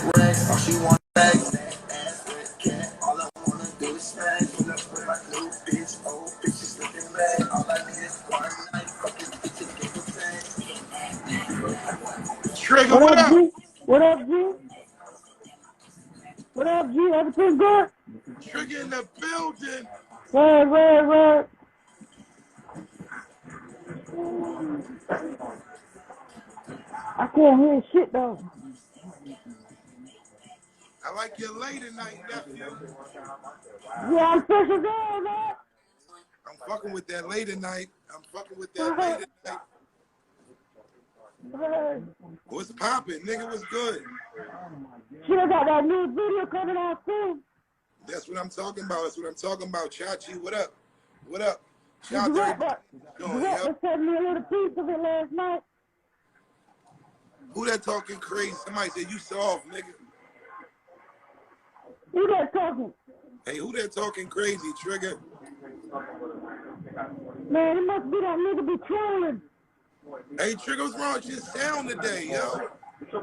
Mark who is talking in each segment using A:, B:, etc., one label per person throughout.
A: All she want bags, ass with cat. All I wanna do is smash. Pull up with my new bitch, old bitches looking bad. All I need is one night, fucking bitch and give a bang. Trigger, what up?
B: G? What up, G? What up, G? Everything good?
A: Trigger in the building.
B: Word. I can't hear shit, though.
A: I like your late night, nephew.
B: Yeah, I'm special girl, man.
A: I'm fucking with that late night. What's poppin', nigga? What's good?
B: Shit, I got that new video coming out soon.
A: That's what I'm talking about. Chachi, what up? Shout out
B: The
A: to
B: rapper sent me a little piece of it last night.
A: Who that talking crazy? Somebody said you soft, nigga.
B: Who that talking?
A: Hey, who that talking crazy, Trigger?
B: Man, it must be that nigga be trolling.
A: Hey, Trigger, what's wrong with your sound today, yo?
B: Shit,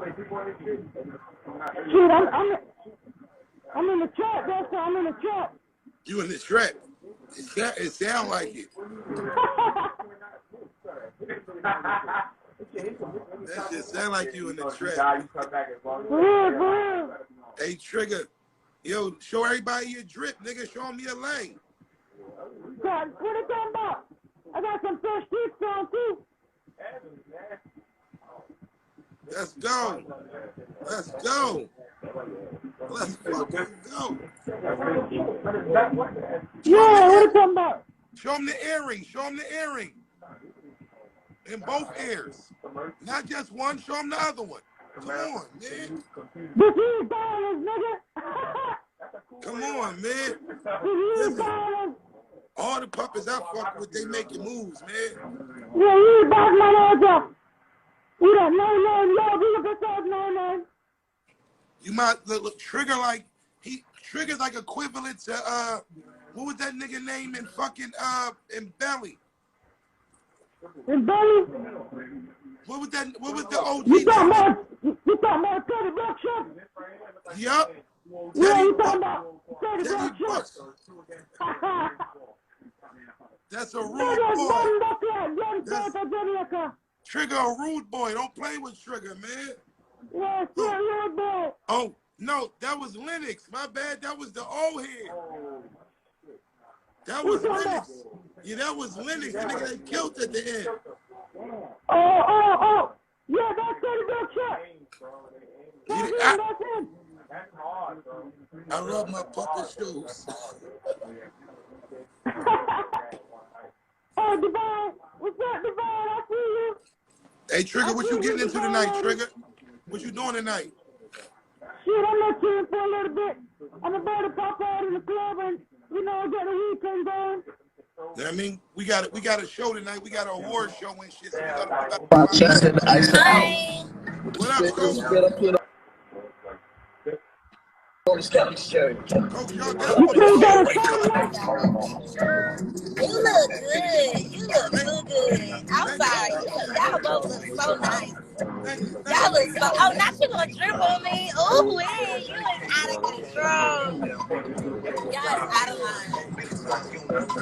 B: I'm in the trap, that's why I'm in the trap.
A: You in the trap? It sound like it. That shit sound like you in the trap.
B: For real.
A: Hey, Trigger, yo, show everybody your drip, nigga. Show them your lane.
B: God, what are you talking about? I got some fresh kicks on, too.
A: Let's go. Let's fucking go.
B: Yeah, what are you talking about?
A: Show them the earring. In both ears. Not just one, show them the other one. Come on, man.
B: This is dollars, nigga.
A: Come on, man.
B: Listen,
A: all the puppets I fuck with, they making moves, man.
B: Yeah, you back my nose up. You don't know, you look at that, no.
A: You might look Trigger like Trigger's like equivalent to what was that nigga name in fucking in Belly?
B: In Belly?
A: What was the OG
B: you talking
A: name?
B: about Teddy Buckshot?
A: Yup.
B: Yeah, you talking about Teddy Buckshot?
A: That's a rude boy. Trigger a rude boy. Don't play with Trigger, man.
B: Yeah, rude boy.
A: Oh, no, that was Lennox. My bad. That was the old head. That was Lennox. Yeah, that was Lennox. The nigga they killed at the end.
B: Oh. Yeah, that's Teddy Buckshot. That's him.
A: I love my puppet shoes.
B: Hey, Devon. What's up, Devon? I see you.
A: Hey, Trigger, what you getting into tonight, Trigger? What you doing tonight?
B: Shit, I'm not chilling for a little bit. I'm about to pop out in the club and, get the weekend going.
A: I mean, we got a show tonight. We got an award show and shit. So we got what up, Coach?
C: Coach, y'all got
B: You still got a
D: You look good. You look so good. I'm sorry. Y'all both look so nice. Y'all look so... Oh, not you gonna drip on me. Oh, wait. You is out of control. Y'all is out of line.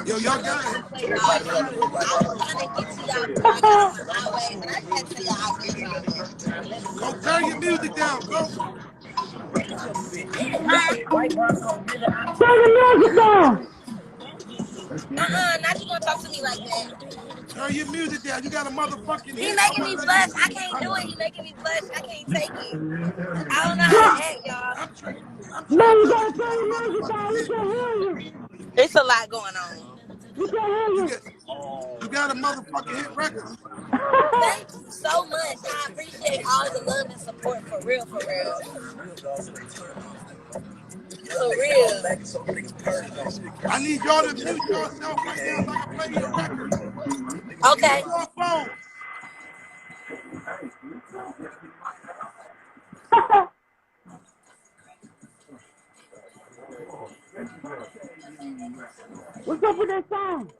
A: Yo, y'all got it.
D: I was trying to get to y'all before I got on my highway, but I had to y'all out there.
A: Go turn your music down, go.
B: Turn the music down.
D: Not you gonna talk to me like that.
A: Turn your music down. You got a motherfucking hit.
D: He making me blush. I can't do it. He making me blush. I can't take it. I don't know how to act, y'all.
B: Man, you gotta turn your music down. We can't hear you.
D: It's a lot going on.
B: We can't hear you.
A: You got a motherfucking hit record.
D: Thank you so much. I appreciate all the love and support for real. For real.
A: I need y'all to mute yourself right now so I can play your record.
D: Okay.
A: Mute your phone.
B: What's up with that song?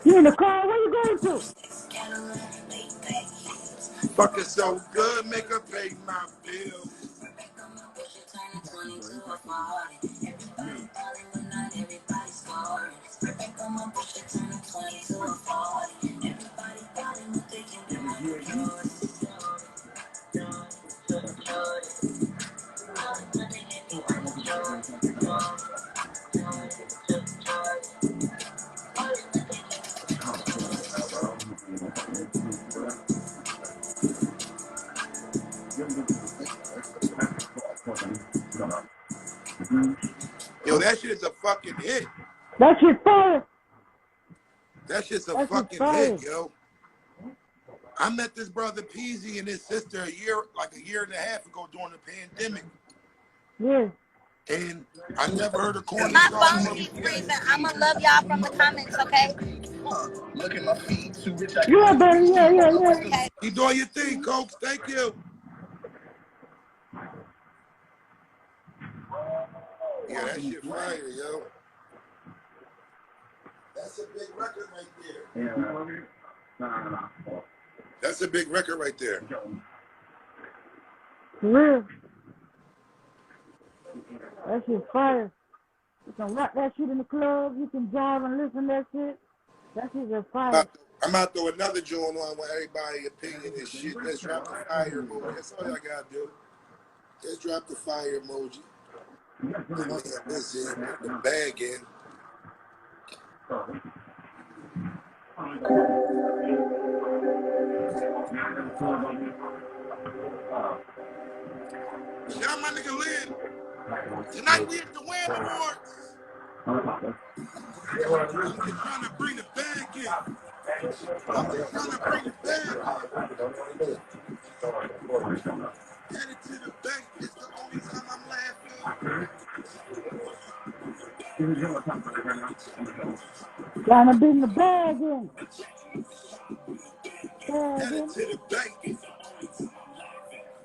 B: You in the car? Where you going to?
A: Fucking so good, make her pay my bills. Yo, that shit is a fucking hit.
B: That shit fire.
A: That shit's a
B: That shit
A: fucking
B: fire.
A: hit, yo. I met this brother Peasy and his sister a year and a half ago during the pandemic.
B: Yeah.
A: And I never heard a corny
D: My
A: song.
D: phone keeps freezing. I'ma love y'all from the comments, okay?
C: Look at my feet, too rich. I
B: Yeah, baby. Yeah.
D: Okay.
A: Keep doing your thing, Cokes. Thank you. Yeah, that shit fire, yo. That's a big record right there. That's a big record right there.
B: For real. That shit fire. You can rock that shit in the club. You can drive and listen to that shit. That shit is fire.
A: I'm out to another joint on where everybody's opinion is shit. Let's drop the fire emoji. That's all y'all gotta do. Just drop the fire emoji. This is put the bag in. Shout out my nigga Lynn. Tonight we at the Wham Awards. I'm just trying to bring the bag in. Headed to the bank is the only time I'm laughing.
B: Trying to bring the bag in.
A: Headed to the bank.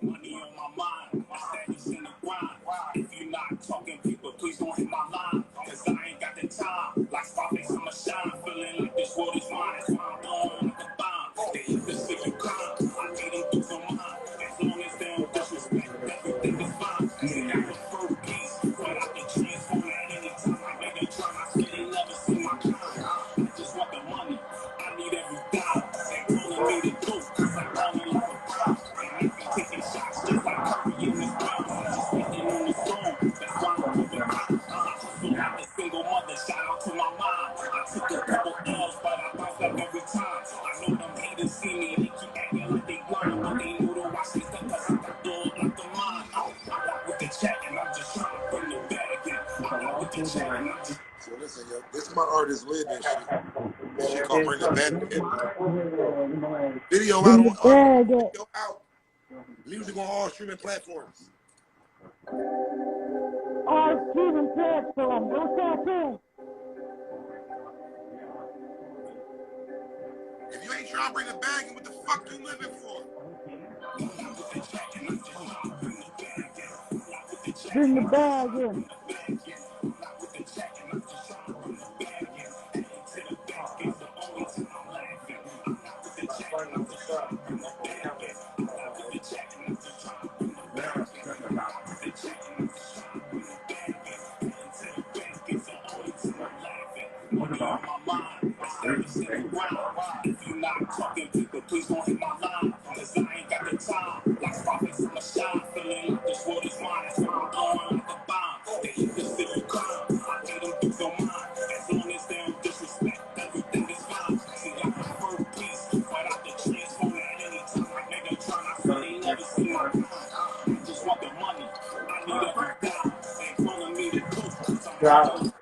E: Money on my mind, status in the grind. If you're not talking people, please don't hit my line. Cause I ain't got the time. Like Scarface, I'ma shine. Feeling like this world is mine. That's why I'm blowing like a bomb. They hit the city crime. I need them through some mine. As long as they don't disrespect, everything is fine. See, I prefer peace, but I can transform at any time. I make them try. I swear they never see my kind. I just want the money. I need every dime. They calling me the dope, cause I call it like a prop. And I be taking shots just like Curry in this ground. I'm just speaking on the song. That's why I'm moving out. Hustle like a single mother. Shout out to my mom. I took a couple L's, but I bounce back every time. I know them haters see me. They keep acting like they blind, but they know to watch me stuff cause I got dog like a mine. I walk with the check and I'm just trying to bring the bag in. I walk with the check and I'm just...
A: So listen, yo, this is my artist Lynn and shit. This shit called Bring the Bag In. Video out on video out. Music on all streaming platforms.
B: All streaming platforms. Don't stop in.
A: ain't trying to bring the bag in. What the fuck you living for?
B: Bring the bag in.
E: If you're not talking people, please don't hit my line. Cause I ain't got the time. Like Scarface in my shine. Feeling like this world is mine. That's why I'm blowing like a bomb. They keep the city calm. I let them do your mind. As long as they don't disrespect, everything is fine. See, I prefer peace. But I can transform at any time. Like nigga trying to say they never see my kind. I just want the money. I need every dime. They calling me the coach. Cause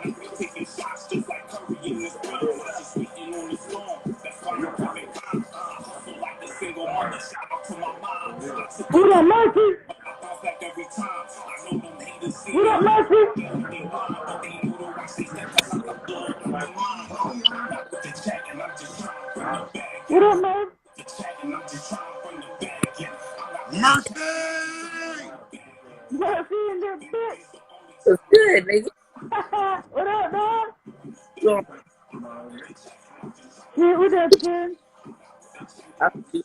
E: I'm taking shots just like Curry in this film. I'm just waiting on the storm. That's why I'm coming calm. Hustle like a single mother. Shout out to my mom.
B: Who that Mercy?
E: I bounce back every time. I know them haters see
B: Who
E: me.
B: that Mercy?
E: They blind, but they know to watch they step cause I can blow up the mind. I'm not with the check and I'm just trying to bring the bag
B: Who
E: in.
B: that Mercy?
E: The check and I'm just trying to bring the bag in.
A: Mercy!
B: Mercy in the bitch.
F: It's good, nigga.
B: What up, man?
F: So,
B: Shit, we that chin.
F: I see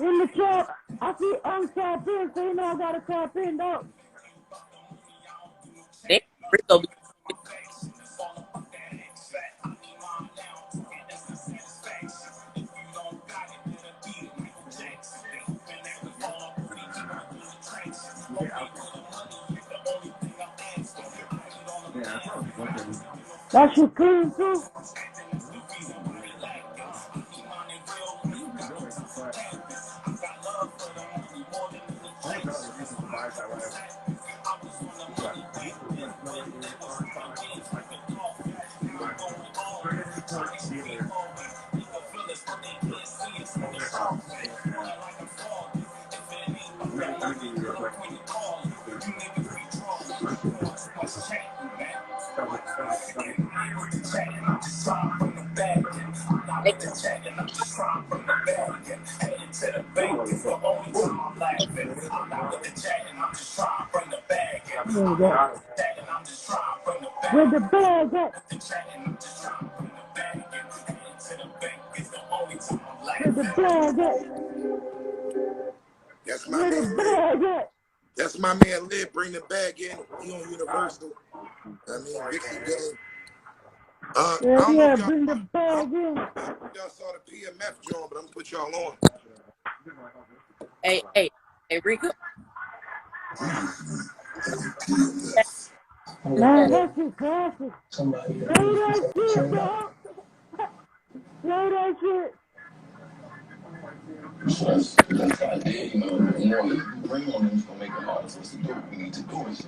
B: In the trap. I see tap in, so you know I gotta tap in, though.
F: damn, Rico be
B: That shit clean, too. Where the bag at? Where the bag at?
A: That's my
B: Where the
A: man
B: bag
A: Lib.
B: at?
A: That's my man Lib. Bring the bag in. He on Universal. I mean, Vixie Gang. I don't know
B: Yeah,
A: if y'all,
B: bring the
A: I
B: bag in.
A: don't know if y'all saw the PMF joint, but I'm gonna put y'all on.
F: hey, Rico.
B: Man, that shit classic. Play that shit, dog. Play that shit.
C: That's the idea, you know. You bring on them, it's gonna make it harder for us to do what we need to do and shit.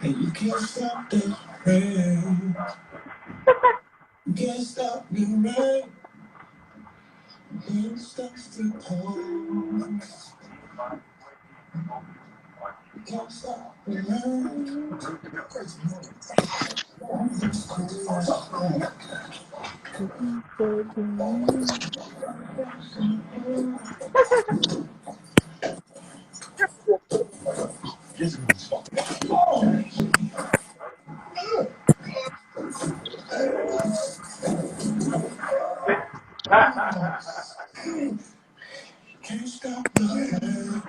C: And you can't stop the rain. You can't stop the rain. Can't stop the cold. You can't stop the rain. Can't stop the rain.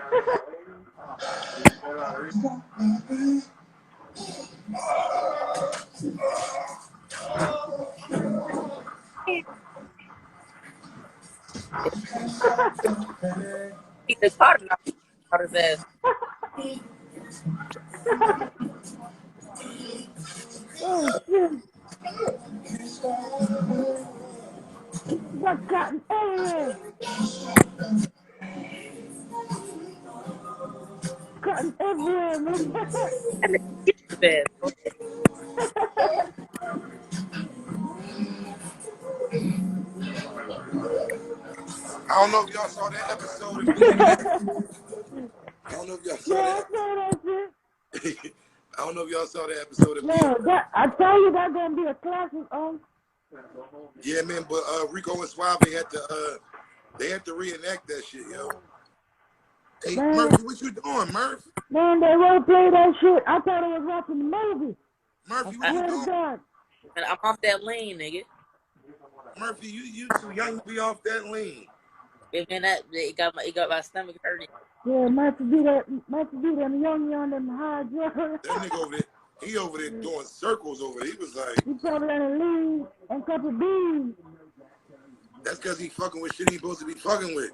F: Beat the Carter out his ass.
B: Oh, shit. Got cotton everywhere. Cotton everywhere, man.
F: That nigga get his ass. Bro.
A: I don't know if y'all saw that episode of PMF. I don't know if y'all saw
B: Yeah, I
A: that.
B: saw that shit.
A: I don't know if y'all saw that episode of
B: Yeah,
A: Being.
B: that I tell you that's gonna be a classic.
A: Yeah, man, but Rico and Suave had to they had to reenact that shit, yo. Hey,
B: Man,
A: Murphy, what you doing, Murph?
B: man, they won't play that shit. I thought I was watching the movie.
A: Murphy, what
F: I,
A: you
B: Swear to
A: doing?
B: God.
F: and I'm off that lean, nigga.
A: Murphy, you too young to be off that lean.
F: And then that it got my stomach hurting.
B: Yeah, might be that young them high drugs.
A: That nigga over there, he over there doing circles over there. He was like,
B: He probably on a lean and couple beans.
A: that's because he fucking with shit he supposed to be fucking with.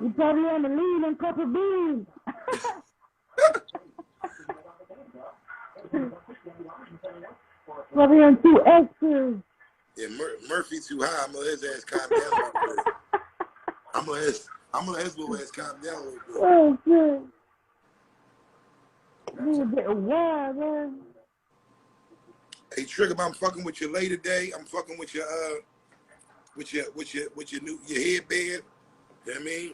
B: He probably on the lean and couple beans. Probably on 2 extras.
A: Yeah, Murphy too high. I'm gonna let his ass calm down a little bit. I'm gonna let his little ass calm down a little bit.
B: Oh, shit. Nigga getting wild, man.
A: Hey, Trigga, I'm fucking with you late today. I'm fucking with your new headband. You know what I mean?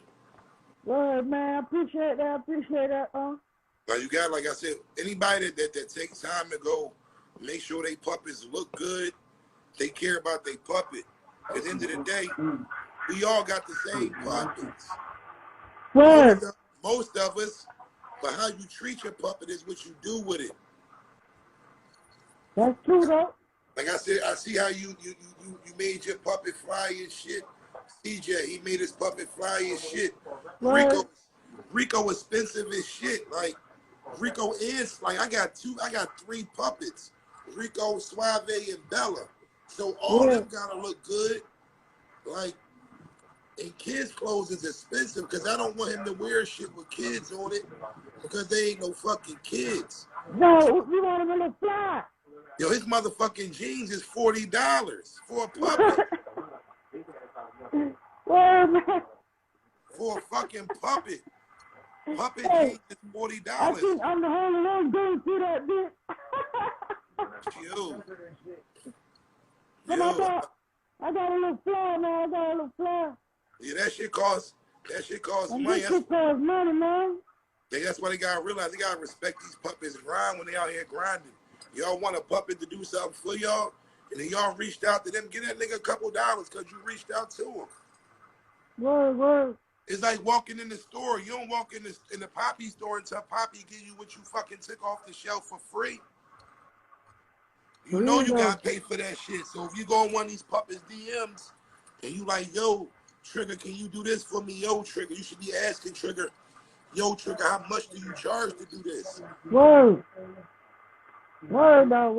B: Word, man. I appreciate that.
A: Now you got, like I said, anybody that takes time to go make sure they puppets look good, they care about their puppet. At the end of the day, we all got the same puppets.
B: Word.
A: Most of us, but how you treat your puppet is what you do with it.
B: That's true, though.
A: Like I said, I see how you made your puppet fly and shit. CJ, he made his puppet fly and shit.
B: Word.
A: Rico expensive as shit. Like Rico is like I got 3 puppets. Rico, Suave, and Bella. So all of them gotta look good. Like, and kids' clothes is expensive because I don't want him to wear shit with kids on it because they ain't no fucking kids.
B: No, you want him to look fly.
A: Yo, his motherfucking jeans is $40 for a puppet.
B: Word, man.
A: For a fucking puppet. Puppet
B: Hey,
A: jeans is $40.
B: I think I'm the only one going through that bitch.
A: Yo.
B: Come on, I got a little fly, man.
A: Yeah, that shit costs
B: And
A: money.
B: this shit costs money, man.
A: That's why they gotta realize they gotta respect these puppets and grind when they out here grinding. Y'all want a puppet to do something for y'all, and then y'all reached out to them, get that nigga a couple dollars because you reached out to him.
B: Word.
A: It's like walking in the store. You don't walk in the Poppy store until Poppy give you what you fucking took off the shelf for free. You know you gotta pay for that shit. So if you go on one of these puppets DMs and you like, yo, Trigga, can you do this for me? Yo, Trigga, you should be asking Trigga, yo, Trigga, how much do you charge to do this?
B: Word, though.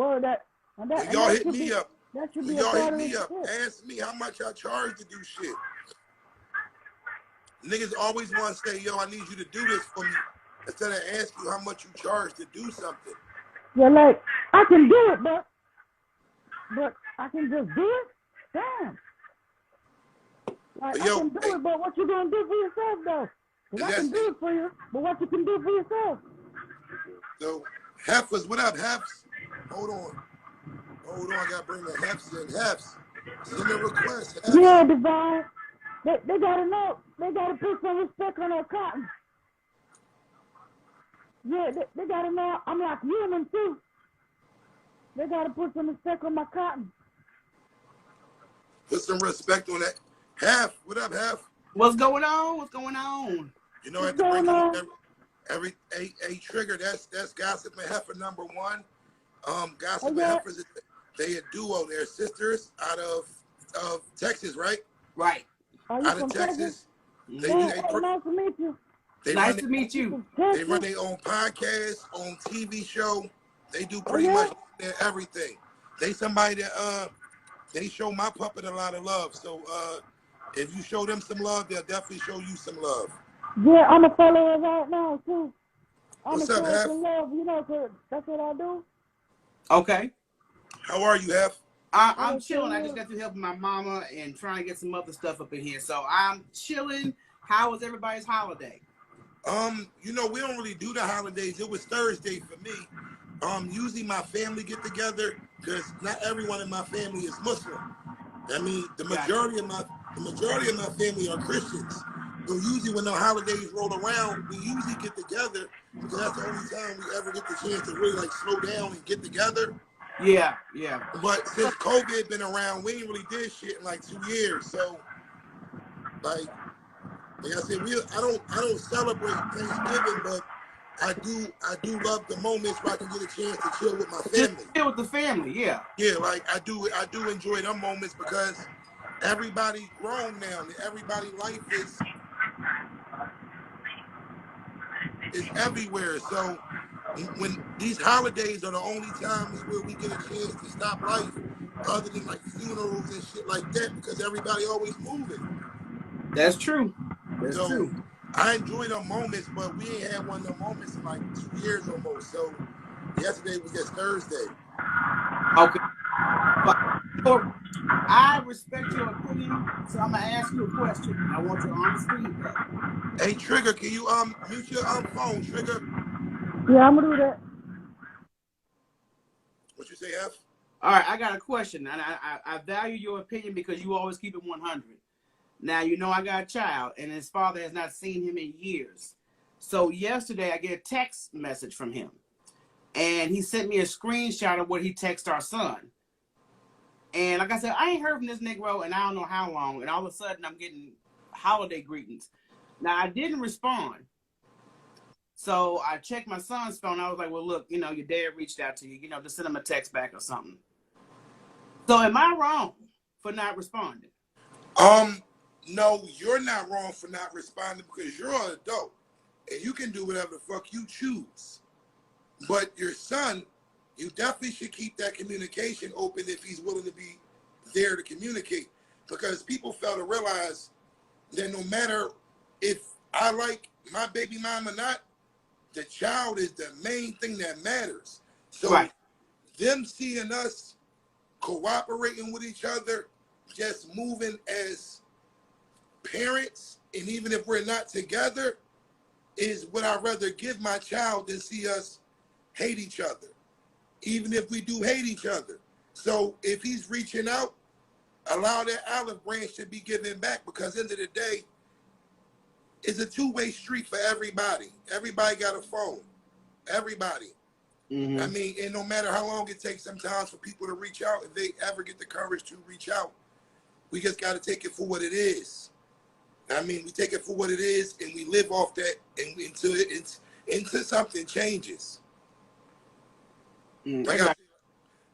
A: When y'all hit me up.
B: That should
A: When
B: be a
A: y'all
B: part
A: hit
B: of
A: me
B: the
A: up.
B: shit.
A: Ask me how much I charge to do shit. Niggas always want to say, yo, I need you to do this for me. Instead of asking you how much you charge to do something.
B: Yeah, like, I can do it, but I can just do it? Damn. Like, I can do it, but what you gonna do for yourself, though? Because I can do it for you, but what you can do for yourself?
A: So, Heifers, what up, Hefs? Hold on, I gotta bring the Hefs in. Hefs, send a request, Hefs.
B: Yeah, Divine. They gotta know. They gotta put some respect on their cotton. Yeah, they gotta know I'm like human, too. They gotta put some respect on my cotton.
A: Put some respect on that. Hef, what up, Hef?
C: What's going on?
A: You know, I have to bring you every Trigger. That's Gossip and Heifer #1. Gossip and Heifers, they a duo. They're sisters out of Texas, right?
C: Right.
A: Out of Texas.
B: Nice to meet you.
C: Nice to meet you.
A: They run their own podcast, own TV show. They do pretty much everything. They somebody that they show my puppet a lot of love. So if you show them some love, they'll definitely show you some love.
B: Yeah, I'm a follower right now too.
A: What's up, Hef?
B: Love, you know, cause that's what I do.
C: Okay.
A: How are you, Hef?
C: I'm chilling. I just got to help my mama and trying to get some other stuff up in here. So I'm chilling. How was everybody's holiday?
A: You know, we don't really do the holidays. It was Thursday for me. Usually my family get together because not everyone in my family is Muslim. I mean, the majority of my family are Christians. So usually when the holidays roll around, we usually get together because that's the only time we ever get the chance to really like slow down and get together.
C: Yeah, yeah.
A: But since COVID been around, we ain't really did shit in like 2 years. So like I said, I don't celebrate Thanksgiving, but I do love the moments where I can get a chance to chill with my family.
C: Just chill with the family, yeah.
A: Yeah, like I do enjoy them moments because everybody grown now. Everybody life is everywhere. So when these holidays are the only times where we get a chance to stop life, other than like funerals and shit like that, because everybody always moving.
C: That's true. That's true.
A: I enjoy them moments, but we ain't had one of them moments in like 2 years almost. So yesterday was just Thursday.
C: Okay. But I respect your opinion, so I'm gonna ask you a question. I want your honest feedback.
A: Hey Trigga, can you mute your phone, Trigga?
B: Yeah, I'm gonna do that.
A: What you say, F?
C: All right, I got a question, and I value your opinion because you always keep it 100. Now, you know I got a child, and his father has not seen him in years. So yesterday, I get a text message from him, and he sent me a screenshot of what he texted our son. And like I said, I ain't heard from this Negro, and I don't know how long, and all of a sudden, I'm getting holiday greetings. Now, I didn't respond. So I checked my son's phone. I was like, well, look, you know, your dad reached out to you. You know, just send him a text back or something. So am I wrong for not responding?
A: No, you're not wrong for not responding because you're an adult and you can do whatever the fuck you choose. But your son, you definitely should keep that communication open if he's willing to be there to communicate. Because people fail to realize that no matter if I like my baby mom or not, the child is the main thing that matters. So
C: right.
A: Them seeing us cooperating with each other, just moving as parents, and even if we're not together, is what I'd rather give my child than see us hate each other, even if we do hate each other. So if he's reaching out, allow that olive branch to be given back, because end of the day, it's a two-way street for everybody. Everybody got a phone. Everybody.
C: Mm-hmm.
A: I mean, and no matter how long it takes sometimes for people to reach out, if they ever get the courage to reach out, we just got to take it for what it is. I mean, we take it for what it is, and we live off that, and until something changes.
C: Mm-hmm.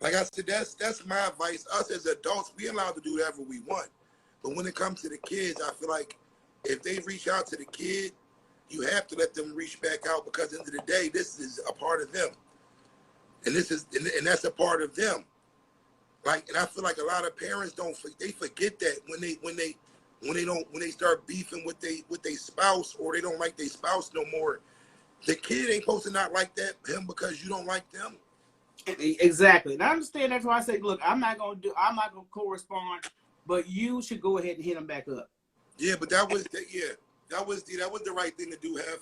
A: Like I said, that's my advice. Us as adults, we allowed to do whatever we want. But when it comes to the kids, I feel like if they reach out to the kid, you have to let them reach back out, because at the end of the day, this is a part of them, and that's a part of them. Like, and I feel like a lot of parents they forget that when they start beefing with they spouse, or they don't like their spouse no more. The kid ain't supposed to not like him because you don't like them.
C: Exactly. And I understand. That's why I say, look, I'm not gonna correspond, but you should go ahead and hit him back up.
A: Yeah, but that was the right thing to do, Hef.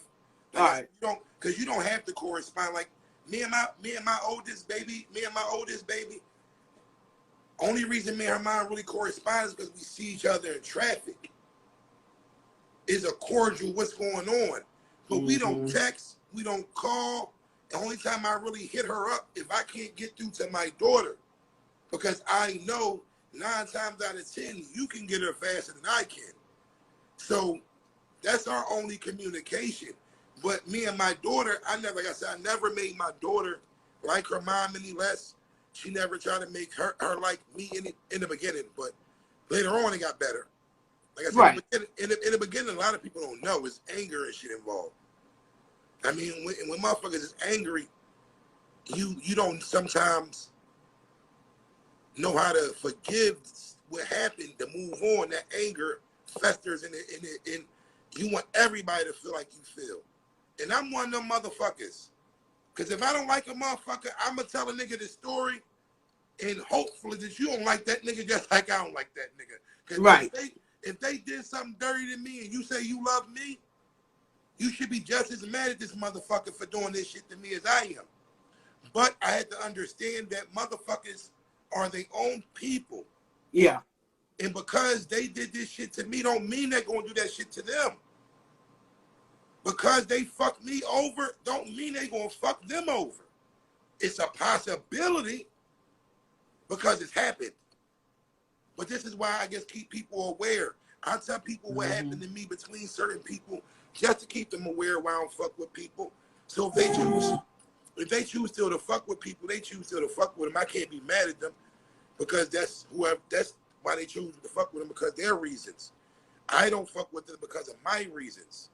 A: Like,
C: all right.
A: You don't have to correspond. Like me and my oldest baby. Only reason me and her mom really correspond is because we see each other in traffic. Is a cordial what's going on, but we don't text, we don't call. The only time I really hit her up if I can't get through to my daughter, because I know 9 times out of 10 you can get her faster than I can. So that's our only communication. But me and my daughter, I never made my daughter like her mom any less. She never tried to make her like me in the beginning, but later on it got better. Like I said,
C: right.
A: in the beginning, a lot of people don't know it's anger and shit involved. I mean, when motherfuckers is angry, you don't sometimes know how to forgive what happened to move on. That anger festers in you want everybody to feel like you feel. And I'm one of them motherfuckers. Because if I don't like a motherfucker, I'm going to tell a nigga this story, and hopefully that you don't like that nigga just like I don't like that nigga. Because
C: right.
A: if they did something dirty to me and you say you love me, you should be just as mad at this motherfucker for doing this shit to me as I am. But I had to understand that motherfuckers are their own people.
C: Yeah.
A: And because they did this shit to me, don't mean they're going to do that shit to them. because they fuck me over, don't mean they gonna fuck them over. It's a possibility because it's happened. But this is why I guess keep people aware. I tell people what happened to me between certain people just to keep them aware why I don't fuck with people. So if they choose still to fuck with people, they choose still to fuck with them. I can't be mad at them because that's why they choose to fuck with them, because their reasons. I don't fuck with them because of my reasons.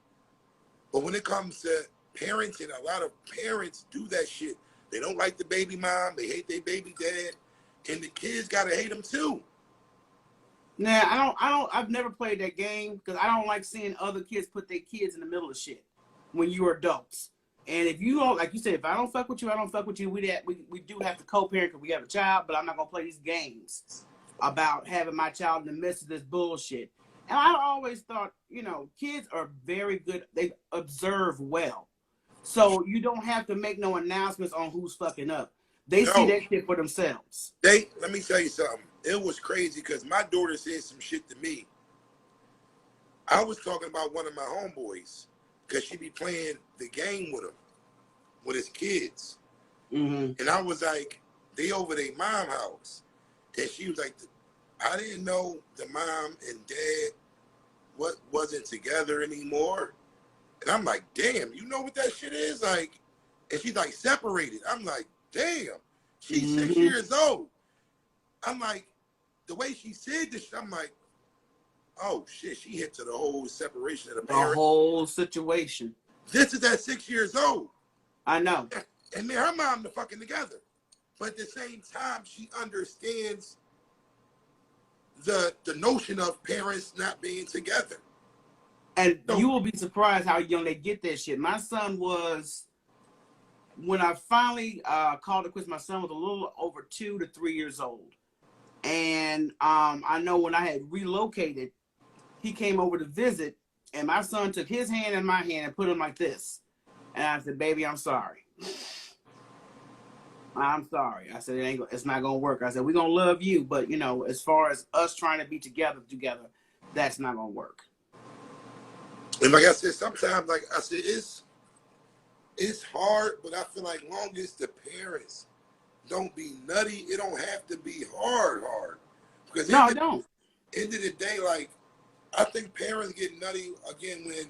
A: But when it comes to parenting, a lot of parents do that shit. They don't like the baby mom, they hate their baby dad, and the kids gotta hate them too.
C: Nah, I've never played that game because I don't like seeing other kids put their kids in the middle of shit when you're adults. And if you don't, like you said, if I don't fuck with you, I don't fuck with you. We do have to co-parent because we have a child, but I'm not gonna play these games about having my child in the midst of this bullshit. And I always thought, kids are very good. They observe well. So you don't have to make no announcements on who's fucking up. They see that shit for themselves.
A: Let me tell you something. It was crazy because my daughter said some shit to me. I was talking about one of my homeboys because she be playing the game with him, with his kids. And I was like, they over their mom house. And she was like, I didn't know the mom and dad wasn't together anymore. And I'm like, damn, you know what that shit is? Like, and she's like, separated. I'm like, damn, she's 6 years old. I'm like, the way she said this, I'm like, oh shit, she hit to the whole separation of the parents.
C: The whole situation.
A: This is at 6 years old.
C: I know.
A: And me and her mom are fucking together. But at the same time, she understands the notion of parents not being together.
C: And you will be surprised how young they get that shit. My son was, when I finally called it quits, my son was a little over 2 to 3 years old. And I know when I had relocated, he came over to visit, and my son took his hand in my hand and put him like this. And I said, baby, I'm sorry. I'm sorry. I said, it's not going to work. I said, we're going to love you, but, as far as us trying to be together, that's not going to work.
A: And like I said, sometimes, like I said, it's hard, but I feel like long as the parents don't be nutty, it don't have to be hard. Because
C: no, it don't.
A: End of the day, like, I think parents get nutty again when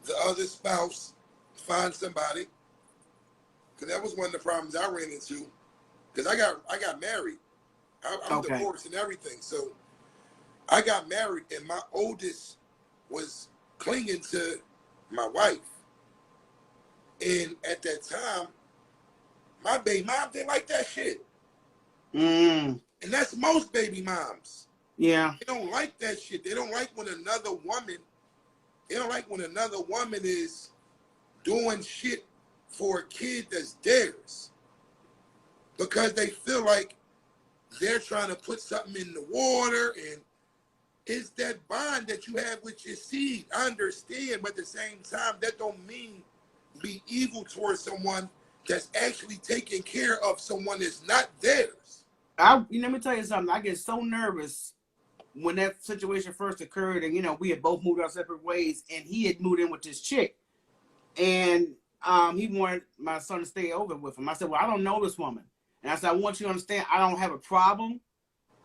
A: the other spouse finds somebody. Because that was one of the problems I ran into. Because I got married. I'm divorced and everything. So I got married, and my oldest was clinging to my wife. And at that time, my baby mom didn't like that shit. And that's most baby moms.
C: Yeah.
A: They don't like that shit. They don't like when another woman is doing shit for a kid that's theirs. Because they feel like they're trying to put something in the water, and it's that bond that you have with your seed. I understand, but at the same time, that don't mean be evil towards someone that's actually taking care of someone that's not theirs.
C: Let me tell you something. I get so nervous when that situation first occurred, and we had both moved our separate ways, and he had moved in with this chick, and he wanted my son to stay over with him. I said, well, I don't know this woman, and I said, I want you to understand, I don't have a problem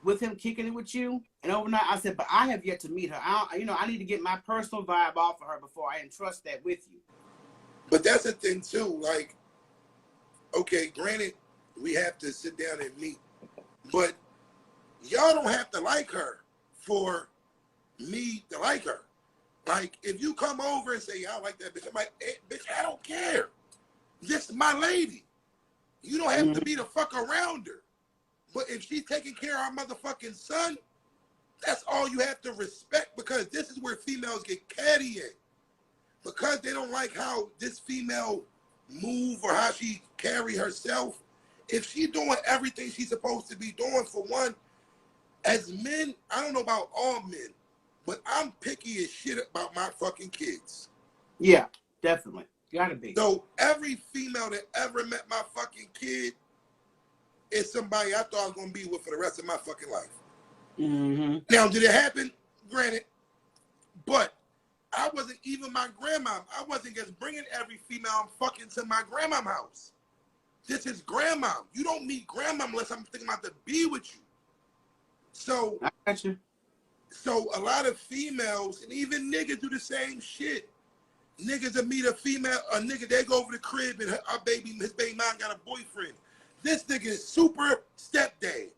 C: with him kicking it with you. And overnight, I said, but I have yet to meet her. I need to get my personal vibe off of her before I entrust that with you.
A: But that's the thing too. Like, okay, granted, we have to sit down and meet, but y'all don't have to like her for me to like her. Like, if you come over and say, I like that bitch, I'm like, hey, bitch, I don't care. This is my lady. You don't have to be the fuck around her. But if she's taking care of our motherfucking son, that's all you have to respect, because this is where females get catty at. Because they don't like how this female move or how she carry herself. If she's doing everything she's supposed to be doing, for one, as men, I don't know about all men, but I'm picky as shit about my fucking kids.
C: Yeah, definitely. Gotta be.
A: So every female that ever met my fucking kid is somebody I thought I was going to be with for the rest of my fucking life. Now, did it happen? Granted. But I wasn't even my grandma. I wasn't just bringing every female I'm fucking to my grandma's house. This is grandma. You don't meet grandma unless I'm thinking about to be with you. So,
C: I got you.
A: So a lot of females and even niggas do the same shit. Niggas will meet a nigga, they go over the crib and his baby mom got a boyfriend. This nigga is super stepdad.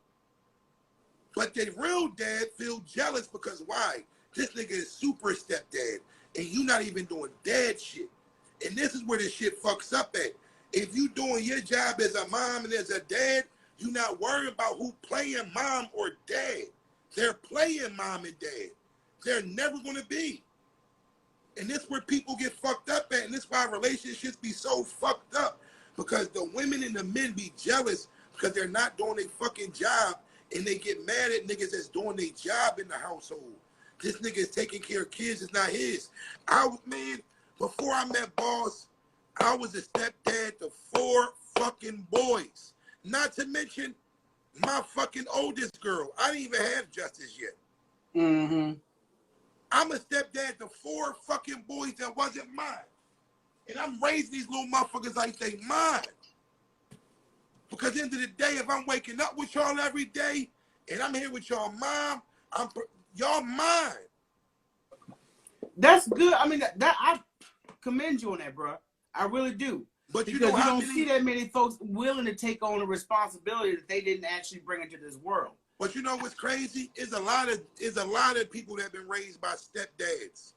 A: But the real dad feel jealous because why? This nigga is super stepdad and you not even doing dad shit. And this is where this shit fucks up at. If you doing your job as a mom and as a dad, you not worried about who playing mom or dad. They're playing mom and dad. They're never going to be. And this is where people get fucked up at. And this is why relationships be so fucked up. Because the women and the men be jealous because they're not doing their fucking job. And they get mad at niggas that's doing their job in the household. This nigga is taking care of kids. It's not his. Before I met Boss, I was a stepdad to 4 fucking boys. Not to mention my fucking oldest girl. I didn't even have Justice yet.
C: Mm-hmm.
A: I'm a stepdad to 4 fucking boys that wasn't mine. And I'm raising these little motherfuckers like they mine. Because at the end of the day, if I'm waking up with y'all every day and I'm here with y'all mom, y'all mine.
C: That's good. I mean, that I commend you on that, bro. I really do.
A: But
C: because you don't see that many folks willing to take on the responsibility that they didn't actually bring into this world. But
A: you know what's crazy? Is a lot of people that have been raised by stepdads.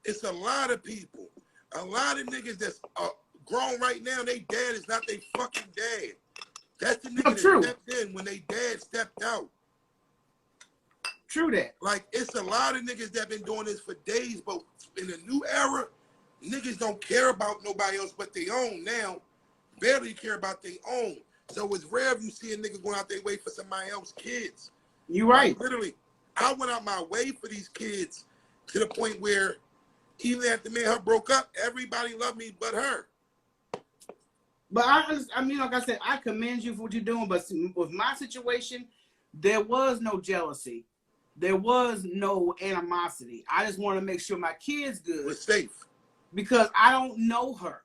A: It's a lot of people. A lot of niggas that's grown right now, they dad is not their fucking dad. That's the nigga that stepped in when they dad stepped out.
C: True that.
A: Like, it's a lot of niggas that been doing this for days, but in the new era, niggas don't care about nobody else but their own now. Barely care about their own. So it's rare if you see a nigga going out their way for somebody else's kids.
C: You right.
A: Like, literally, I went out my way for these kids to the point where even after me and her broke up, everybody loved me but her.
C: But I mean, like I said, I commend you for what you're doing. But with my situation, there was no jealousy. There was no animosity. I just want to make sure my kid's good.
A: We're safe.
C: Because I don't know her.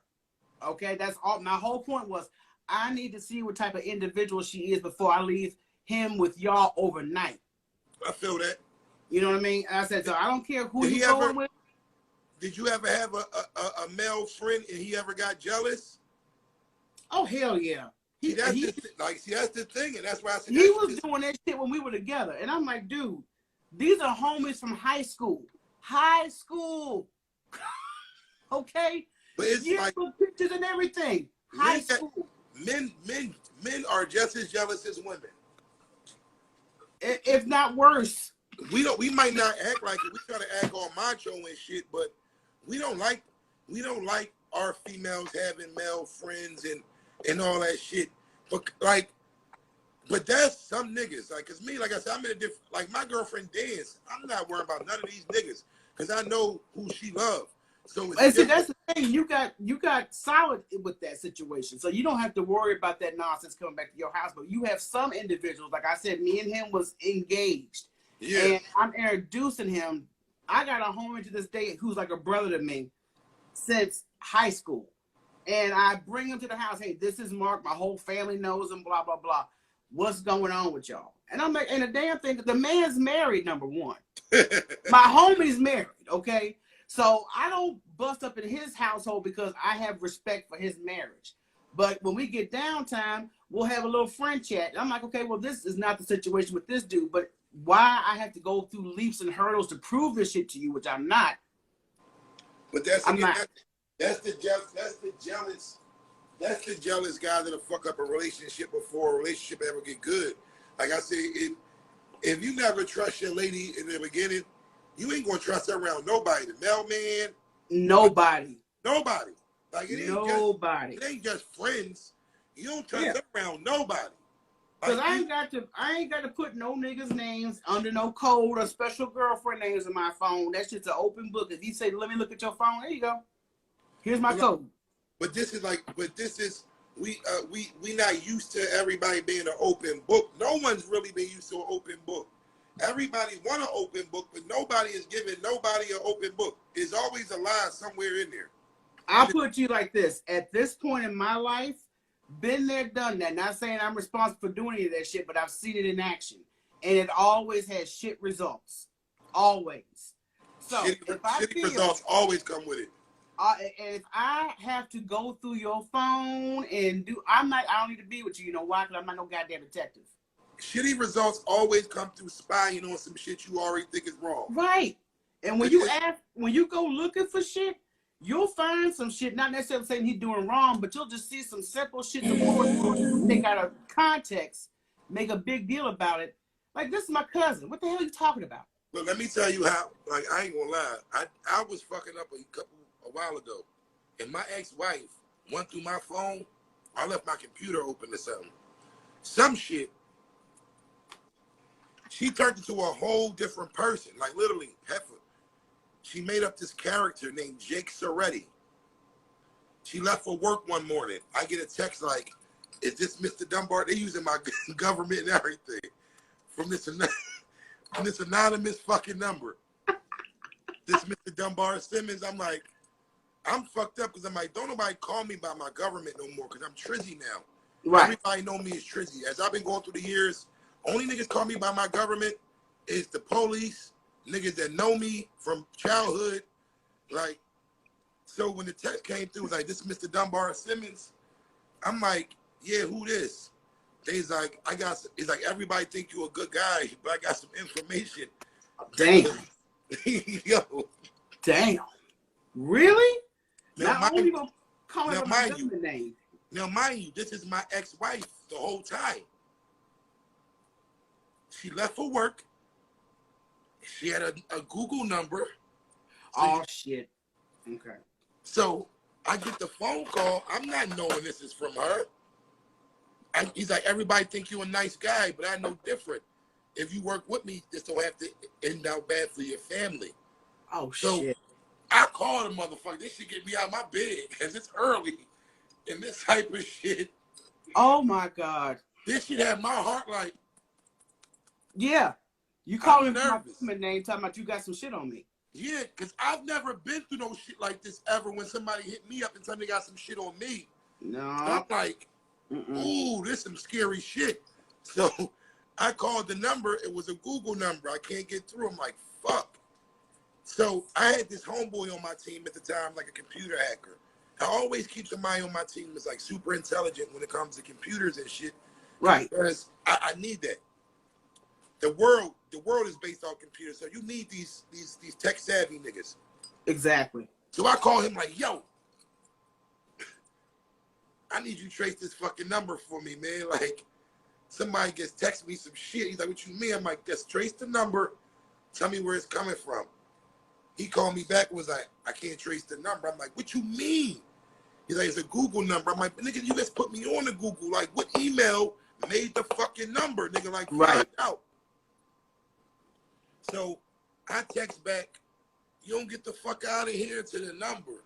C: Okay, that's all. My whole point was I need to see what type of individual she is before I leave him with y'all overnight.
A: I feel that.
C: You know what I mean? And I said, so I don't care who you're going with.
A: Did you ever have a male friend and he ever got jealous?
C: Oh, hell yeah.
A: That's the thing, and that's why I said
C: he was doing that shit when we were together. And I'm like, dude, these are homies from high school. High school. Okay?
A: But it's like
C: pictures and everything. High school.
A: Men are just as jealous as women.
C: If not worse.
A: We might not act like it. We try to act all macho and shit, but we don't like our females having male friends and all that shit. But that's some niggas. Like, cause me, like I said, I'm in a different, like my girlfriend dance. I'm not worried about none of these niggas. Cause I know who she loves. So it's
C: see, that's the thing. You got solid with that situation. So you don't have to worry about that nonsense coming back to your house. But you have some individuals, like I said, me and him was engaged. Yeah. And I'm introducing him. I got a homie to this day who's like a brother to me since high school. And I bring him to the house. Hey, this is Mark. My whole family knows him, blah, blah, blah. What's going on with y'all? And I'm like, and the damn thing, the man's married, number one. My homie's married, okay? So I don't bust up in his household because I have respect for his marriage. But when we get downtime, we'll have a little friend chat. I'm like, okay, well, this is not the situation with this dude, but why I have to go through leaps and hurdles to prove this shit to you, which I'm not.
A: But that's the jealous guy that'll fuck up a relationship before a relationship ever get good. Like I said, if you never trust your lady in the beginning, you ain't gonna trust her around nobody. The mailman.
C: Nobody.
A: Like
C: it
A: ain't just friends. You don't trust her around nobody.
C: Cause I ain't got to put no niggas' names under no code or special girlfriend names in my phone. That's just an open book. If you say, let me look at your phone, there you go. Here's my code.
A: But we not used to everybody being an open book. No one's really been used to an open book. Everybody want an open book, but nobody is giving nobody an open book. There's always a lie somewhere in there.
C: I'll put you like this. At this point in my life, been there, done that. Not saying I'm responsible for doing any of that shit, but I've seen it in action. And it always has shit results. Always. So
A: shitty results always come with it.
C: And if I have to go through your phone and I don't need to be with you. You know why? Because I'm not no goddamn detective.
A: Shitty results always come through spying on some shit you already think is wrong.
C: Right. And when you go looking for shit, you'll find some shit, not necessarily saying he's doing wrong, but you'll just see some simple shit the boys will take out of context, make a big deal about it. Like, this is my cousin. What the hell are you talking about?
A: Look, let me tell you how, like, I ain't gonna lie. I was fucking up a while ago, and my ex-wife went through my phone. I left my computer open or something. Some shit. She turned into a whole different person, like literally, heifer. She made up this character named Jake Soretti. She left for work one morning. I get a text like, is this Mr. Dunbar? They're using my government and everything from this anonymous fucking number. This Mr. Dunbar Simmons. I'm like, I'm fucked up because I'm like, don't nobody call me by my government no more because I'm Trizzy now. Right. Everybody know me as Trizzy. As I've been going through the years, only niggas call me by my government is the police, niggas that know me from childhood. Like, so when the text came through, it was like, this is Mr. Dunbar Simmons. I'm like, yeah, who this? He's like, it's like, everybody think you a good guy, but I got some information.
C: Damn.
A: Yo.
C: Damn. Really?
A: Now,
C: not only gonna call it my government name.
A: Now, mind you, this is my ex-wife the whole time. She left for work. She had a Google number.
C: Oh, shit. Okay.
A: So I get the phone call. I'm not knowing this is from her. He's like, everybody think you a nice guy, but I know different. If you work with me, this don't have to end out bad for your family.
C: Oh,
A: so
C: shit.
A: I called the motherfucker. This should get me out of my bed because it's early and this type of shit.
C: Oh, my God.
A: This shit had my heart like.
C: Yeah. You calling my government name talking about you got some shit on me.
A: Yeah, because I've never been through no shit like this ever when somebody hit me up and tell me they got some shit on me.
C: No.
A: So I'm like, ooh, this is some scary shit. So I called the number. It was a Google number. I can't get through. I'm like, fuck. So I had this homeboy on my team at the time, like a computer hacker. I always keep somebody on my team that's like super intelligent when it comes to computers and shit.
C: Right.
A: Because I need that. The world is based on computers, so you need these tech savvy niggas.
C: Exactly.
A: So I call him like, yo, I need you to trace this fucking number for me, man. Like, somebody gets text me some shit. He's like, what you mean? I'm like, just trace the number. Tell me where it's coming from. He called me back and was like, I can't trace the number. I'm like, what you mean? He's like, it's a Google number. I'm like, nigga, you just put me on the Google. Like, what email made the fucking number? Nigga, like, find out. So I text back, you don't get the fuck out of here to the number.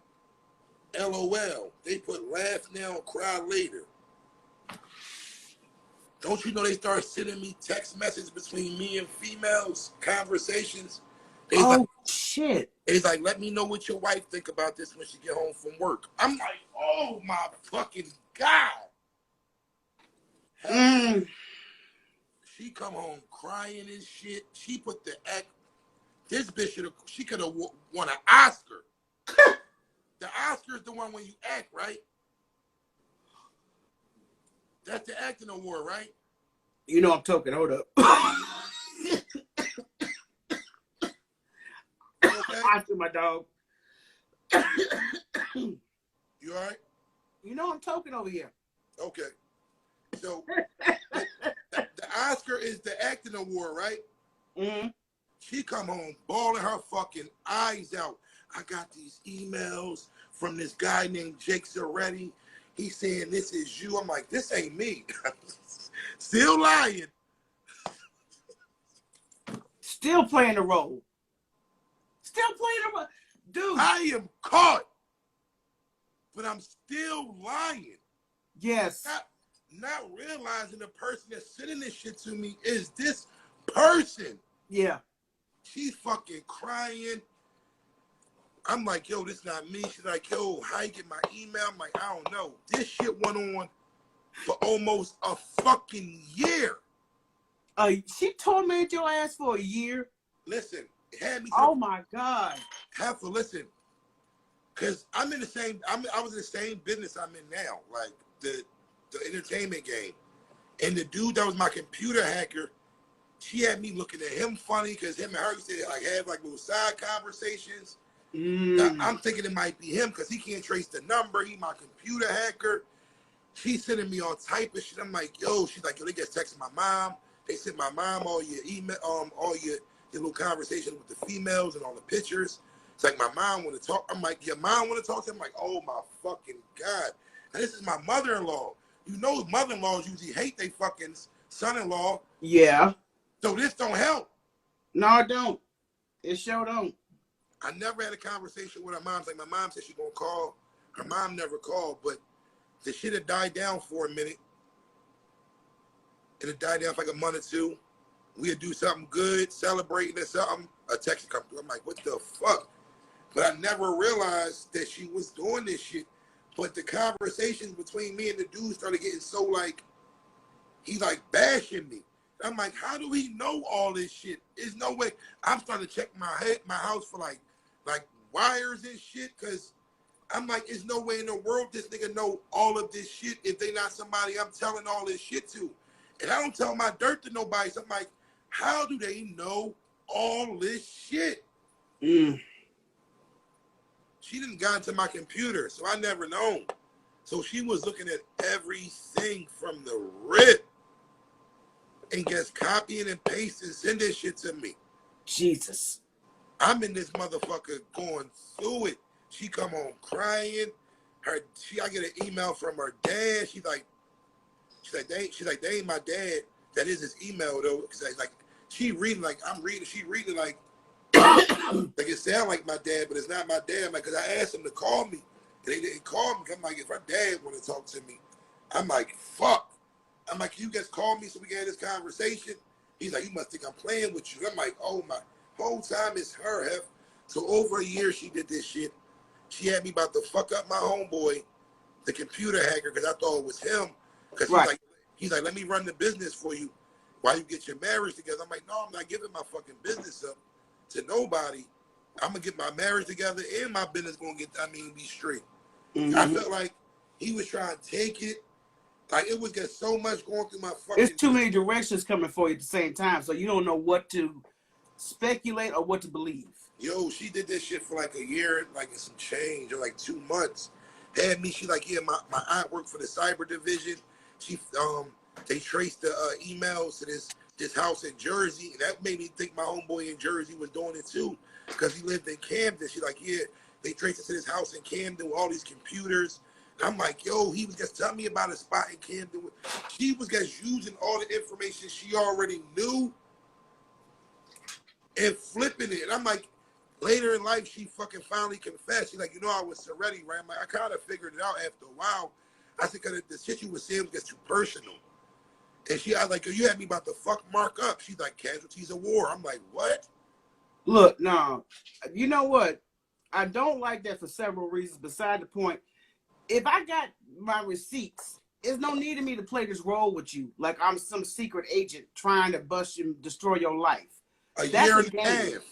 A: LOL. They put laugh now, cry later. Don't you know they start sending me text messages between me and females, conversations?
C: Shit.
A: He's like, let me know what your wife think about this when she get home from work. I'm like, oh my fucking God. She come home crying and shit. She put the act. This bitch she could have won an Oscar. The Oscar is the one when you act, right? That's the acting award, right?
C: You know I'm talking. Hold up.
A: Okay.
C: Oscar, my dog.
A: You all right?
C: You know I'm talking over here.
A: Okay. So the Oscar is the acting award, right?
C: Mm-hmm.
A: She come home bawling her fucking eyes out. I got these emails from this guy named Jake Soretti. He's saying this is you. I'm like, this ain't me. Still lying.
C: Still playing the role. Still playing the role. Dude.
A: I am caught. But I'm still lying.
C: Yes.
A: Not realizing the person that's sending this shit to me is this person.
C: Yeah.
A: She's fucking crying. I'm like, yo, this not me. She's like, yo, how you get my email? I'm like, I don't know. This shit went on for almost a fucking year.
C: She tormented your ass for a year.
A: Listen, it had me.
C: Oh my God.
A: Have to listen, cause I'm in the same. I was in the same business I'm in now, like the entertainment game. And the dude that was my computer hacker, she had me looking at him funny because him and her used to like have like little side conversations. I'm thinking it might be him because he can't trace the number. He my computer hacker. She's sending me all type of shit. I'm like, yo, she's like, yo, they just texted my mom. They sent my mom all your email, all your little conversations with the females and all the pictures. It's like my mom want to talk. I'm like, your mom want to talk to him? I'm like, oh my fucking God. And this is my mother-in-law. You know, mother-in-laws usually hate their fucking son-in-law.
C: Yeah.
A: So this don't help.
C: No, it don't. It sure don't.
A: I never had a conversation with her mom. Like my mom said she gonna call. Her mom never called, but the shit had died down for a minute. And it died down for like a month or two. We'd do something good, celebrating or something. A text would come through. I'm like, what the fuck? But I never realized that she was doing this shit. But the conversations between me and the dude started getting so like, he's like bashing me. I'm like, how do he know all this shit? There's no way. I'm starting to check my house for like wires and shit, because I'm like, there's no way in the world this nigga know all of this shit if they not somebody I'm telling all this shit to. And I don't tell my dirt to nobody. So I'm like, how do they know all this shit? She didn't got into my computer, so I never known. So she was looking at everything from the rip and just copying and pasting, sending shit to me.
C: Jesus.
A: I'm in this motherfucker going through it. She come home crying. I get an email from her dad. She's like, they ain't my dad. That is his email though. Cause like she reading like I'm reading. She reading like like it sound like my dad, but it's not my dad. I'm like, cause I asked him to call me, and they didn't call me. I'm like, if her dad want to talk to me, I'm like, fuck. I'm like, you guys call me so we can have this conversation. He's like, you must think I'm playing with you. I'm like, oh my, whole time it's her. So over a year she did this shit. She had me about to fuck up my homeboy, the computer hacker, because I thought it was him. Because he's like, let me run the business for you while you get your marriage together. I'm like, no, I'm not giving my fucking business up to nobody. I'm gonna get my marriage together and my business gonna be straight. I felt like he was trying to take it. Like it was just so much going through my fucking.
C: It's too many directions coming for you at the same time, so you don't know what to speculate or what to believe.
A: Yo, she did this shit for like a year, like in some change, or like 2 months. Had me, she like, yeah, my aunt worked for the cyber division. She they traced the emails to this house in Jersey, and that made me think my homeboy in Jersey was doing it too, because he lived in Camden. She like, yeah, they traced it to this house in Camden with all these computers. I'm like, yo, he was just telling me about a spot in Camden. She was just using all the information she already knew and flipping it. And I'm like, later in life, she fucking finally confessed. She's like, you know, I was Seretti, right? I'm like, I kind of figured it out after a while. I said, because the shit you was saying was just too personal. And I was like, you had me about to fuck Mark up. She's like, casualties of war. I'm like, what?
C: Look, no. You know what? I don't like that for several reasons. Beside the point, if I got my receipts, there's no need of me to play this role with you like I'm some secret agent trying to bust you, destroy your life.
A: A year and a half.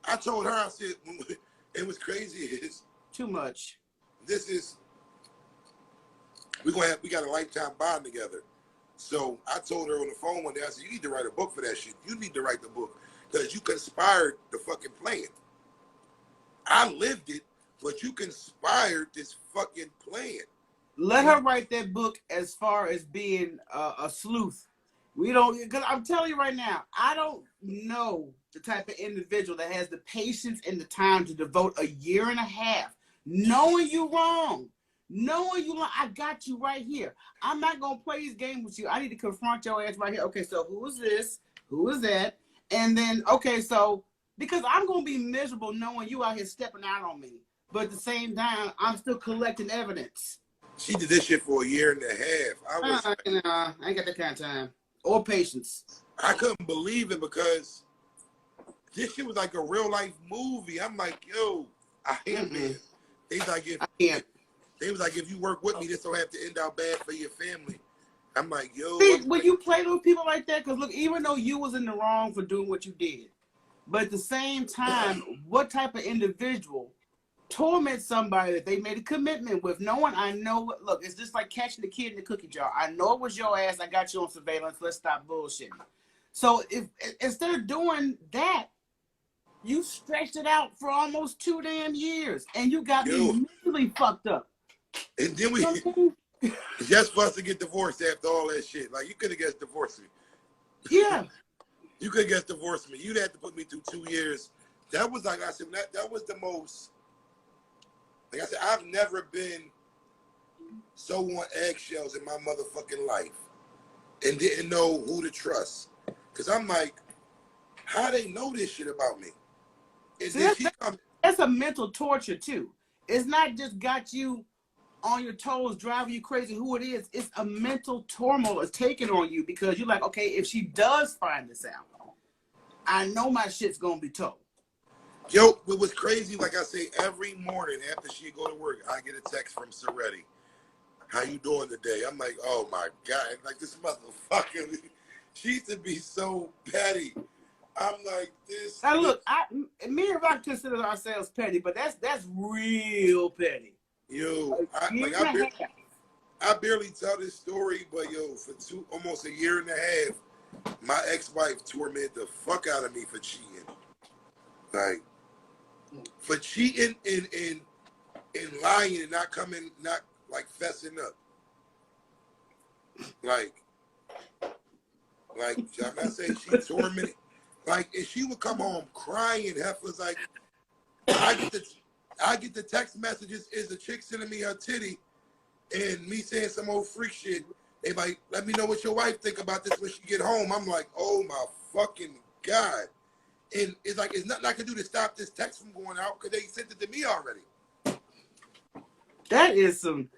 A: I told her, I said, it was crazy. It's
C: too much.
A: We got a lifetime bond together. So I told her on the phone one day, I said, you need to write a book for that shit. You need to write the book because you conspired the fucking plan. I lived it, but you conspired this fucking plan.
C: Let her write that book as far as being a sleuth. We don't, because I'm telling you right now, I don't know the type of individual that has the patience and the time to devote a year and a half knowing you wrong. Knowing you, I got you right here. I'm not going to play this game with you. I need to confront your ass right here. Okay, so who is this? Who is that? And then, okay, so, because I'm going to be miserable knowing you out here stepping out on me. But at the same time, I'm still collecting evidence.
A: She did this shit for a year and a half.
C: I ain't got that kind of time. Or patience.
A: I couldn't believe it because this shit was like a real life movie. I'm like, yo, I am man. They was like, if you work with me, this don't have to end out bad for your family. I'm like, yo.
C: See, when you play with people like that, because look, even though you was in the wrong for doing what you did, but at the same time, what type of individual torment somebody that they made a commitment with, knowing I know, look, it's just like catching the kid in the cookie jar. I know it was your ass. I got you on surveillance. Let's stop bullshitting. So if instead of doing that, you stretched it out for almost 2 damn years, and you got me mentally fucked up.
A: And then just for us to get divorced after all that shit. Like, you could have just divorced me.
C: Yeah.
A: You could have just divorced me. You'd have to put me through 2 years. That was, like I said, that was the most, like I said, I've never been so on eggshells in my motherfucking life and didn't know who to trust. Because I'm like, how they know this shit about me? And
C: see, that's a mental torture, too. It's not just got you on your toes, driving you crazy who it is. It's a mental turmoil it's taking on you because you're like, okay, if she does find this out, I know my shit's gonna be told.
A: Yo, it was crazy. Like I say, every morning after she go to work, I get a text from Soretti. How you doing today? I'm like, oh my God, like this motherfucker. She used to be so petty. I'm like this.
C: Now look, me and Rock consider ourselves petty, but that's real petty.
A: Yo, I barely tell this story, but yo, for almost a year and a half, my ex-wife tormented the fuck out of me for cheating. Like, for cheating and lying and not like fessing up. Like I'm not saying she tormented. Like, if she would come home crying, Hef was like, I get the text messages, is the chick sending me her titty and me saying some old freak shit. They like, let me know what your wife think about this when she get home. I'm like, oh my fucking God. And it's like, it's nothing I can do to stop this text from going out because they sent it to me already.
C: That is some,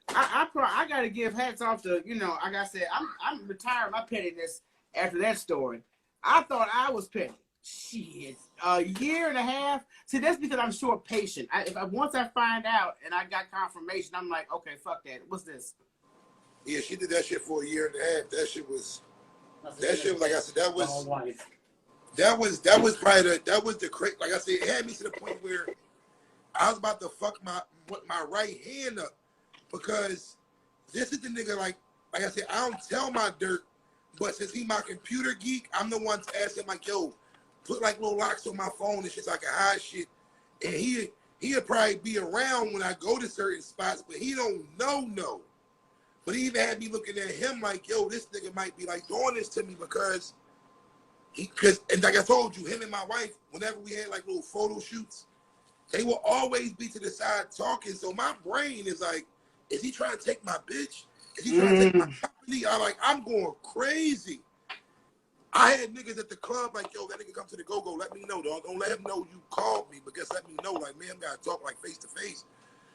C: I got to give hats off to, like I said, I'm retiring my pettiness after that story. I thought I was petty. Shit, a year and a half. See, that's because I'm short patient. Once I find out and I got confirmation, I'm like, okay, fuck that. What's this?
A: Yeah, she did that shit for a year and a half. That shit was like I said, that was probably the crazy. Like I said, it had me to the point where I was about to fuck my right hand up because this is the nigga. Like I said, I don't tell my dirt, but since he my computer geek, I'm the one to ask him like, yo, put like little locks on my phone and shit so I can hide shit. And he'll probably be around when I go to certain spots, but he don't know. But he even had me looking at him like, yo, this nigga might be like doing this to me because and like I told you, him and my wife, whenever we had like little photo shoots, they will always be to the side talking. So my brain is like, is he trying to take my bitch? Is he trying to take my company? I'm going crazy. I had niggas at the club like, yo, that nigga come to the go-go, let me know, dog. Don't let him know you called me, but just let me know, like, man, gotta talk like face to face.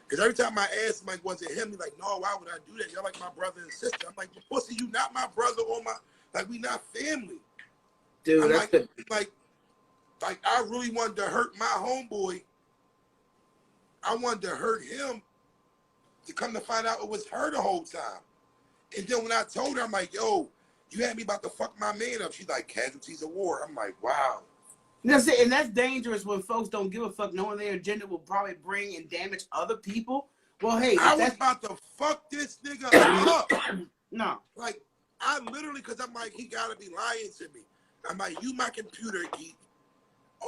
A: Because every time I ask him, like, was it him? He's like, no, why would I do that? You're like my brother and sister. I'm like, pussy, you not my brother or like, we not family.
C: Dude,
A: I'm
C: that's
A: like, I really wanted to hurt my homeboy. I wanted to hurt him to come to find out it was her the whole time. And then when I told her, I'm like, yo, you had me about to fuck my man up. She's like, casualties of war. I'm like, wow.
C: And that's dangerous when folks don't give a fuck, knowing their agenda will probably bring and damage other people. Well, hey,
A: I was about to fuck this nigga up.
C: No.
A: Like, I literally, because I'm like, he got to be lying to me. I'm like, you my computer geek.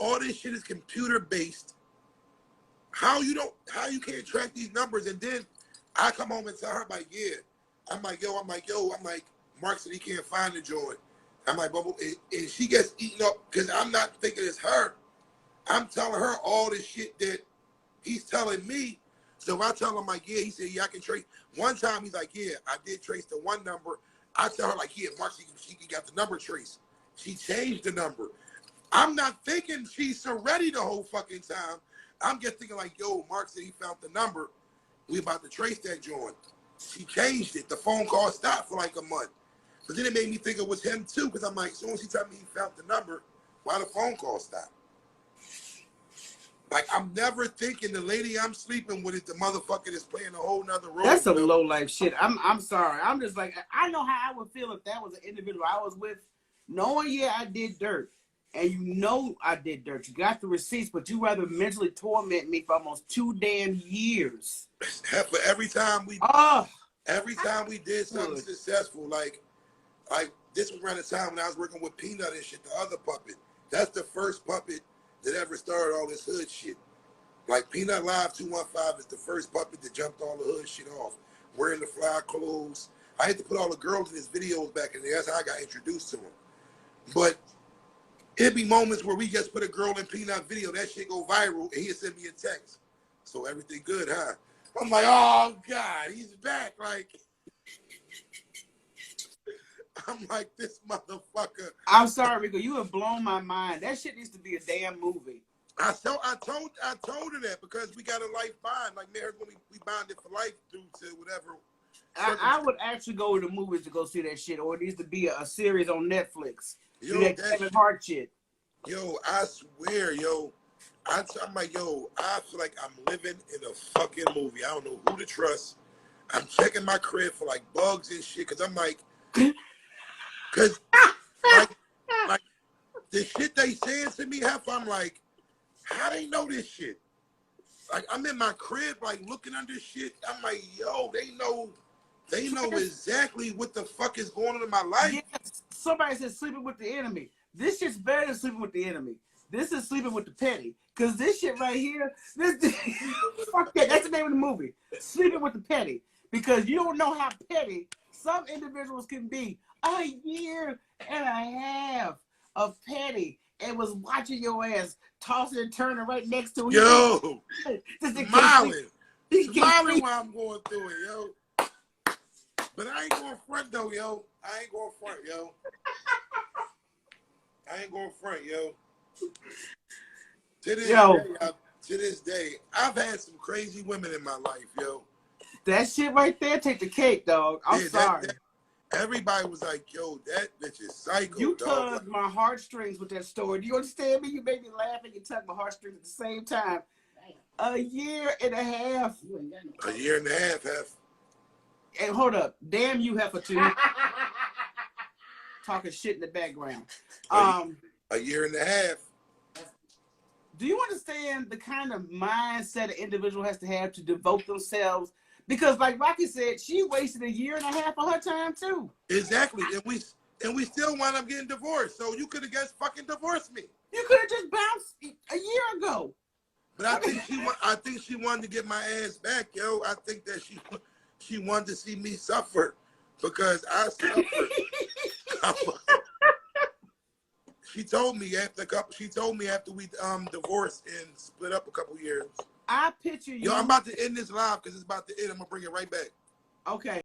A: All this shit is computer-based. How you can't track these numbers? And then I come home and tell her, like, yeah. I'm like, Mark said he can't find the joint. I'm like, but and she gets eaten up because I'm not thinking it's her. I'm telling her all this shit that he's telling me. So I tell him, like, yeah, he said, yeah, I can trace. One time he's like, yeah, I did trace the one number. I tell her, like, yeah, Mark, she got the number traced. She changed the number. I'm not thinking she's so ready the whole fucking time. I'm just thinking, like, yo, Mark said he found the number. We about to trace that joint. She changed it. The phone call stopped for like a month. But then it made me think it was him too, because I'm like, as soon as he told me he found the number, why the phone call stopped? Like, I'm never thinking the lady I'm sleeping with is the motherfucker that's playing a whole nother role.
C: That's some low life shit. I'm sorry. I'm just like, I know how I would feel if that was an individual I was with, knowing I did dirt, and you know I did dirt. You got the receipts, but you rather mentally torment me for almost 2 damn years.
A: For every time we did something successful, like this was around the time when I was working with Peanut and shit, the other puppet. That's the first puppet that ever started all this hood shit. Like Peanut Live 215 is the first puppet that jumped all the hood shit off. Wearing the fly clothes. I had to put all the girls in his videos back in there. That's how I got introduced to him. But it'd be moments where we just put a girl in Peanut video, that shit go viral, and he'd send me a text. So everything good, huh? I'm like, oh God, he's back. Like, I'm like, this motherfucker.
C: I'm sorry, Rico. You have blown my mind. That shit needs to be a damn movie.
A: I told her that because we got a life bond. Like, man, we bonded for life due to whatever.
C: I would actually go to the movies to go see that shit, or it needs to be a series on Netflix.
A: Yo,
C: that Kevin Hart shit.
A: Yo, I swear, yo. I'm like, yo, I feel like I'm living in a fucking movie. I don't know who to trust. I'm checking my crib for like bugs and shit, cause I'm like, like the shit they saying to me, I'm like, how they know this shit? Like, I'm in my crib, like looking under shit. I'm like, yo, they know exactly what the fuck is going on in my life.
C: Yes, somebody said sleeping with the enemy. This shit's better than sleeping with the enemy. This is sleeping with the petty. Cause this shit right here, fuck that. That's the name of the movie. Sleeping with the petty. Because you don't know how petty some individuals can be. A year and a half of petty and was watching your ass tossing and turning right next to you.
A: Yo, smiling while I'm going through it, yo. But I ain't going front though, yo. I ain't going front, yo. To this day, I've had some crazy women in my life, yo.
C: That shit right there, take the cake, dog. I'm sorry.
A: Everybody was like, yo, that bitch is psycho.
C: You tugged my heartstrings with that story. Do you understand me? You made me laugh and you tugged my heartstrings at the same time. A year and a half.
A: A year and a half.
C: And hold up. Damn you, heifer too. Talking shit in the background.
A: A year and a half.
C: Do you understand the kind of mindset an individual has to have to devote themselves? Because like Rocky said, she wasted a year and a half of her time too.
A: Exactly. And we still wind up getting divorced. So you could have just fucking divorced me.
C: You could have just bounced a year ago.
A: But I think she wanted to get my ass back, yo. I think that she wanted to see me suffer because I suffered. She told me after we divorced and split up a couple years.
C: I picture you.
A: Yo, I'm about to end this live because it's about to end. I'm gonna bring it right back.
C: Okay.